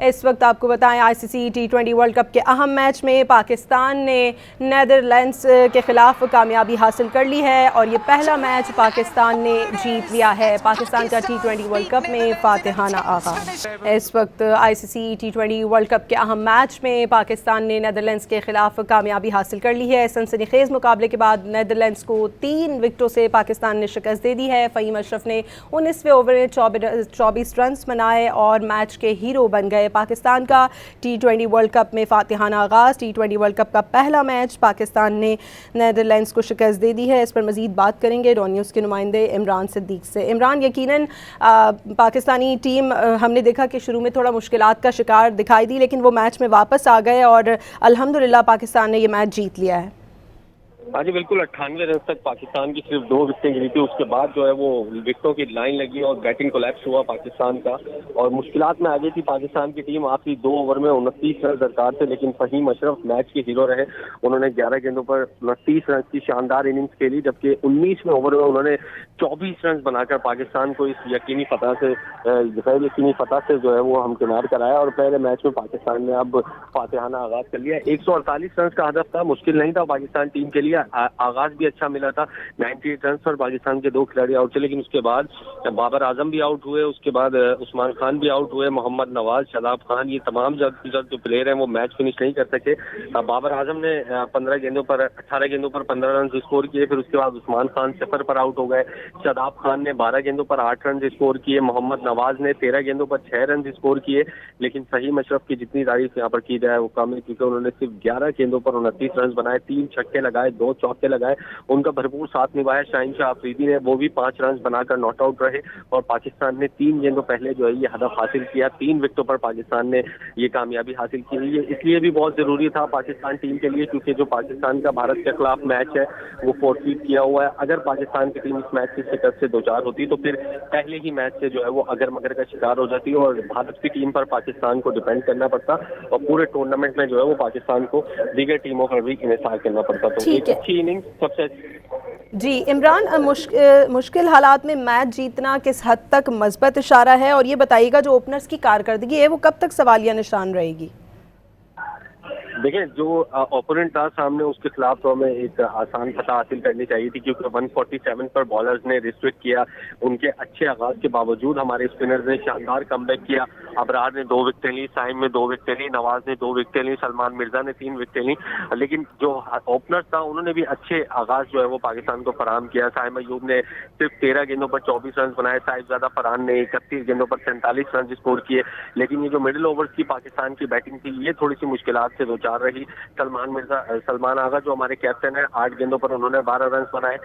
इस वक्त आपको बताएं आईसीसी T20 वर्ल्ड कप के अहम मैच में पाकिस्तान ने नेदरलैंड्स के खिलाफ कामयाबी हासिल कर ली है और ये पहला मैच पाकिस्तान ने जीत लिया है। पाकिस्तान का T20 वर्ल्ड कप में फातिहाना आगाज। इस वक्त आईसीसी T20 वर्ल्ड कप के अहम मैच में पाकिस्तान ने नेदरलैंड्स के खिलाफ कामयाबी हासिल कर ली है। सनसनीखेज मुकाबले के बाद नेदरलैंड्स को 3 विकेटों से पाकिस्तान ने शिकस्त दे दी है। फ़हीम अशरफ ने 19वें ओवर में 24 रन बनाए और मैच के हीरो बन गए। पाकिस्तान का T20 वर्ल्ड कप में फातिहाना आगाज़। T20 वर्ल्ड कप का पहला मैच पाकिस्तान ने नेदरलैंड्स को शिकस्त दे दी है। इस पर मज़ीद बात करेंगे डॉन न्यूज़ के नुमाइंदे इमरान सिद्दीक से। इमरान, यकीनन पाकिस्तानी टीम हमने देखा कि शुरू में थोड़ा मुश्किलात का शिकार दिखाई दी, लेकिन वो मैच में वापस आ गए और अल्हम्दुलिल्लाह पाकिस्तान ने ये मैच जीत लिया है। हाँ जी बिल्कुल, 98 रन तक पाकिस्तान की सिर्फ 2 विकेटें गिरी थी। उसके बाद जो है वो विकेटों की लाइन लगी और बैटिंग कोलैप्स हुआ पाकिस्तान का और मुश्किलात में आ गई थी पाकिस्तान की टीम। आखिरी 2 ओवर में 29 रन दरकार थे, लेकिन फ़हीम अशरफ मैच के हीरो रहे। उन्होंने 11 गेंदों पर 29 रन की शानदार इनिंग्स खेली, जबकि 19वें ओवर में उन्होंने 24 रन बनाकर पाकिस्तान को इस यकीनी फतह से जो है वो हमकिनार कराया और पहले मैच में पाकिस्तान ने अब फातिहाना आगाज कर लिया। 148 रन का हदफ था, मुश्किल नहीं था पाकिस्तान टीम के लिए। आगाज भी अच्छा मिला था, 98 रन पर पाकिस्तान के 2 खिलाड़ी आउट थे, लेकिन उसके बाद बाबर आजम भी आउट हुए, उसके बाद उस्मान खान भी आउट हुए, मोहम्मद नवाज, शादाब खान, ये तमाम जो प्लेयर हैं वो मैच फिनिश नहीं कर सके। बाबर आजम ने 18 गेंदों पर 15 रन स्कोर किए। फिर उसके बाद उस्मान खान 0 पर आउट हो गए। शादाब खान ने 12 गेंदों पर 8 रन स्कोर किए। मोहम्मद नवाज ने 13 गेंदों पर 6 रन स्कोर किए। लेकिन फ़हीम अशरफ की जितनी तारीफ यहाँ पर की जाए वो कम है, क्योंकि उन्होंने सिर्फ 11 गेंदों पर 29 रन बनाए, 3 छक्के लगाए, 2 चौके लगाए। उनका भरपूर साथ निभाया शाहीन शाह अफरीदी ने, वो भी 5 रन बनाकर नॉट आउट रहे और पाकिस्तान ने 3 गेंदों पहले जो है ये हदफ हासिल किया। 3 विकेटों पर पाकिस्तान ने ये कामयाबी हासिल की। ये इसलिए भी बहुत जरूरी था पाकिस्तान टीम के लिए, क्योंकि जो पाकिस्तान का भारत के खिलाफ मैच है वो फोर्फीट किया हुआ है। अगर पाकिस्तान की टीम इस मैच की शिकस्त से दो चार होती तो फिर पहले ही मैच से जो है वो अगर मगर का शिकार हो जाती और भारत की टीम पर पाकिस्तान को डिपेंड करना पड़ता और पूरे टूर्नामेंट में जो है वो पाकिस्तान को दीगर टीमों पर भी इन्हिसार करना पड़ता। तो एक अच्छी इनिंग सबसे जी इमरान, मुश्किल हालात में मैच जीतना किस हद तक मजबूत इशारा है और ये बताइएगा जो ओपनर्स की कारकर्दगी है वो कब तक सवालिया निशान रहेगी? देखिए, जो ओपोनेंट था सामने उसके खिलाफ तो हमें एक आसान फतह हासिल करनी चाहिए थी, क्योंकि 147 पर बॉलर्स ने रिस्ट्रिक्ट किया। उनके अच्छे आगाज के बावजूद हमारे स्पिनर्स ने शानदार कमबैक किया। अबरार ने 2 विकेटें ली, साइम ने 2 विकेटें ली, नवाज ने 2 विकेटें ली, सलमान मिर्जा ने 3 विकेटें ली। लेकिन जो ओपनर्स था उन्होंने भी अच्छे आगाज जो है वो पाकिस्तान को फराहम किया। साइम अयूब ने सिर्फ 13 गेंदों पर 24 रन बनाए। साहिबजादा फरहान ने 31 गेंदों पर 47 रन स्कोर किए। लेकिन ये जो मिडिल ओवर्स की पाकिस्तान की बैटिंग थी ये थोड़ी सी मुश्किलात से दो चार रही। सलमान आगा जो हमारे कैप्टन है, 8 गेंदों पर उन्होंने 12 रन बनाए।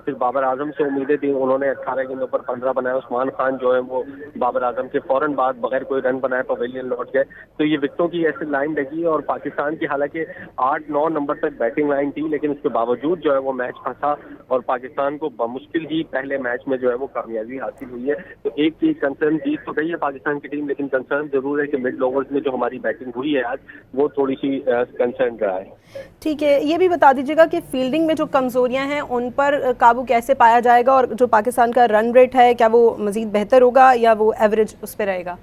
फिर बाबर आजम से उम्मीदें थी, उन्होंने 18 गेंदों पर 15 बनाए। उस्मान खान जो है वो बाबर आजम के फौरन बाद बगैर कोई रन बनाए पवेलियन लौट गए। तो ये विकेटों की ऐसी लाइन लगी और पाकिस्तान की हालांकि 8-9 नंबर तक बैटिंग लाइन थी, लेकिन उसके बावजूद जो है वो मैच फंसा और पाकिस्तान को बमुश्किल ही पहले मैच में जो है वो कामयाबी हासिल हुई है। तो एक चीज कंसर्न जीत तो गई है पाकिस्तान की टीम, लेकिन कंसर्न जरूर है कि मिडिल ओवर्स में जो हमारी बैटिंग हुई है आज वो थोड़ी सी कंसर्न रहा है। ठीक है, ये भी बता दीजिएगा कि फील्डिंग में जो कमजोरियां हैं उन पर काबू कैसे पाया जाएगा और जो पाकिस्तान का रन रेट है क्या वो मजीद बेहतर होगा या वो एवरेज उस पर रहेगा?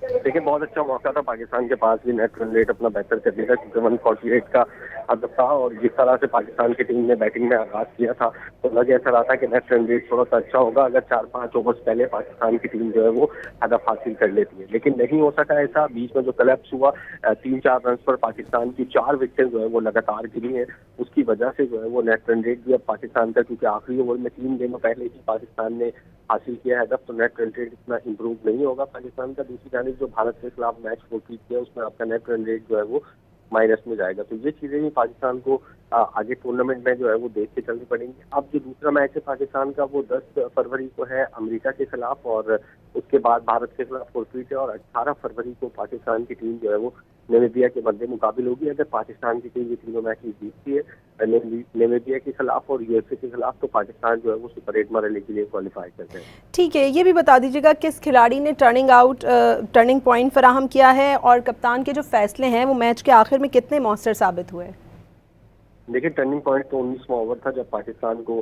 देखिए, बहुत अच्छा मौका था पाकिस्तान के पास भी नेट रन रेट अपना बेहतर करने का, क्योंकि 148 का हदफ था और जिस तरह से पाकिस्तान की टीम ने बैटिंग में आगाज किया था तो लग ऐसा रहा था कि नेट रन रेट थोड़ा सा अच्छा होगा अगर 4-5 ओवर्स पहले पाकिस्तान की टीम जो है वो हदफ हासिल कर लेती है। लेकिन नहीं हो सका ऐसा। बीच में जो कलेप्स हुआ 3-4 रन पर पाकिस्तान की 4 विकेटें जो है वो लगातार गिरी है, उसकी वजह से जो है वो नेट रन रेट भी अब पाकिस्तान का, क्योंकि आखिरी ओवर में 3 गेंदों पहले ही पाकिस्तान ने हासिल किया है हदफ, तो नेट रन रेट इतना इंप्रूव नहीं होगा पाकिस्तान का। दूसरी जानिब जो भारत के खिलाफ मैच फोर्फीट किया उसमें आपका नेट रन रेट जो है वो माइनस में जाएगा। तो ये चीजें भी पाकिस्तान को आगे टूर्नामेंट में जो है वो देख के चलनी पड़ेंगी। अब जो दूसरा मैच है पाकिस्तान का वो 10 फरवरी को है अमेरिका के खिलाफ और उसके बाद भारत के खिलाफ फोर्फीट है और 18 फरवरी को पाकिस्तान की टीम जो है वो नामीबिया के मध्य मुकाबिल होगी। अगर पाकिस्तान की टीम ये तीनों मैच जीतती है नामीबिया के खिलाफ और यूएसए के खिलाफ तो पाकिस्तान जो है वो सुपर 8 मरहले के लिए क्वालिफाई करते हैं। ठीक है, ये भी बता दीजिएगा किस खिलाड़ी ने टर्निंग पॉइंट फराहम किया है और कप्तान के जो फैसले हैं वो मैच के आखिर में कितने मौसर साबित हुए? देखिए, टर्निंग पॉइंट तो 19वां ओवर था जब पाकिस्तान को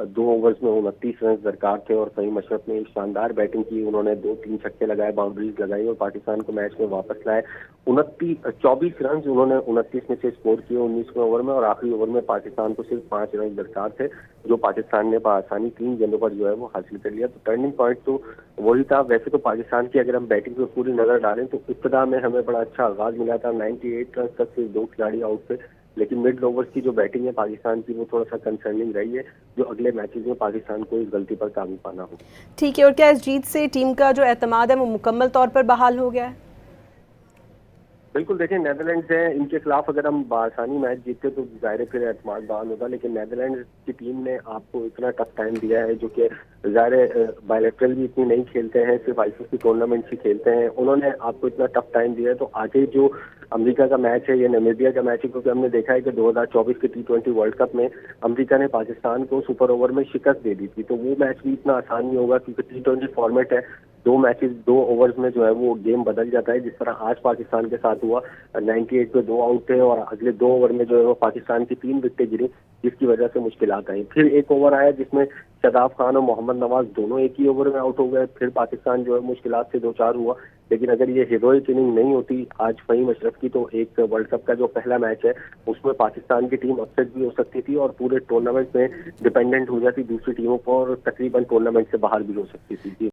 2 ओवर्स में 29 रन दरकार थे और फहीम अशरफ ने एक शानदार बैटिंग की। उन्होंने 2-3 छक्के लगाए, बाउंड्रीज लगाई और पाकिस्तान को मैच में वापस लाए। 24 रन उन्होंने 29 में से स्कोर किए 19वें ओवर में, और आखिरी ओवर में पाकिस्तान को सिर्फ 5 रन दरकार थे, जो पाकिस्तान ने बआसानी 3 गेंदों पर जो है वो हासिल कर लिया। तो टर्निंग पॉइंट तो वही था। वैसे तो पाकिस्तान की अगर हम बैटिंग पर पूरी नजर डालें तो इब्तिदा में हमें बड़ा अच्छा आगाज मिला था। 98 रन तक सिर्फ 2 खिलाड़ी आउट थे, लेकिन मिड ओवर्स की जो बैटिंग है पाकिस्तान की वो थोड़ा सा कंसर्निंग रही है, जो अगले मैचेस में पाकिस्तान को इस गलती पर काबू पाना हो। ठीक है, और क्या इस जीत से टीम का जो एतमाद है वो मुकम्मल तौर पर बहाल हो गया है? बिल्कुल, देखिए नेदरलैंड्स है, इनके खिलाफ अगर हम बआसानी मैच जीतते तो जाहिर है फिर एतमाद बहाल होगा, लेकिन नेदरलैंड्स की टीम ने आपको इतना टफ टाइम दिया है, जो कि जाहिर बायलैटरल भी इतनी नहीं खेलते हैं, सिर्फ आईसीसी टूर्नामेंट ही खेलते हैं। उन्होंने आपको इतना टफ टाइम दिया है, तो आगे जो अमेरिका का मैच है या नामीबिया का मैच है, क्योंकि हमने देखा है कि 2024 के T20 वर्ल्ड कप में अमेरिका ने पाकिस्तान को सुपर ओवर में शिकस्त दे दी थी, तो वो मैच भी इतना आसान नहीं होगा, क्योंकि T20 फॉर्मेट है, 2 मैचेस 2 ओवर्स में जो है वो गेम बदल जाता है, जिस तरह आज पाकिस्तान के साथ हुआ। 98 पे 2 आउट थे और अगले 2 ओवर में जो है वो पाकिस्तान की 3 विकेटें गिरी, जिसकी वजह से मुश्किलात आई। फिर एक ओवर आया जिसमें शदाब खान और मोहम्मद नवाज दोनों एक ही ओवर में आउट हो गए, फिर पाकिस्तान जो है मुश्किलात से 2-4 हुआ। लेकिन अगर ये हीरोइक इनिंग नहीं होती आज फहीम अशरफ की, तो एक वर्ल्ड कप का जो पहला मैच है उसमें पाकिस्तान की टीम अपसेट भी हो सकती थी और पूरे टूर्नामेंट में डिपेंडेंट हो जाती दूसरी टीमों पर, और तकरीबन टूर्नामेंट से बाहर भी हो सकती थी।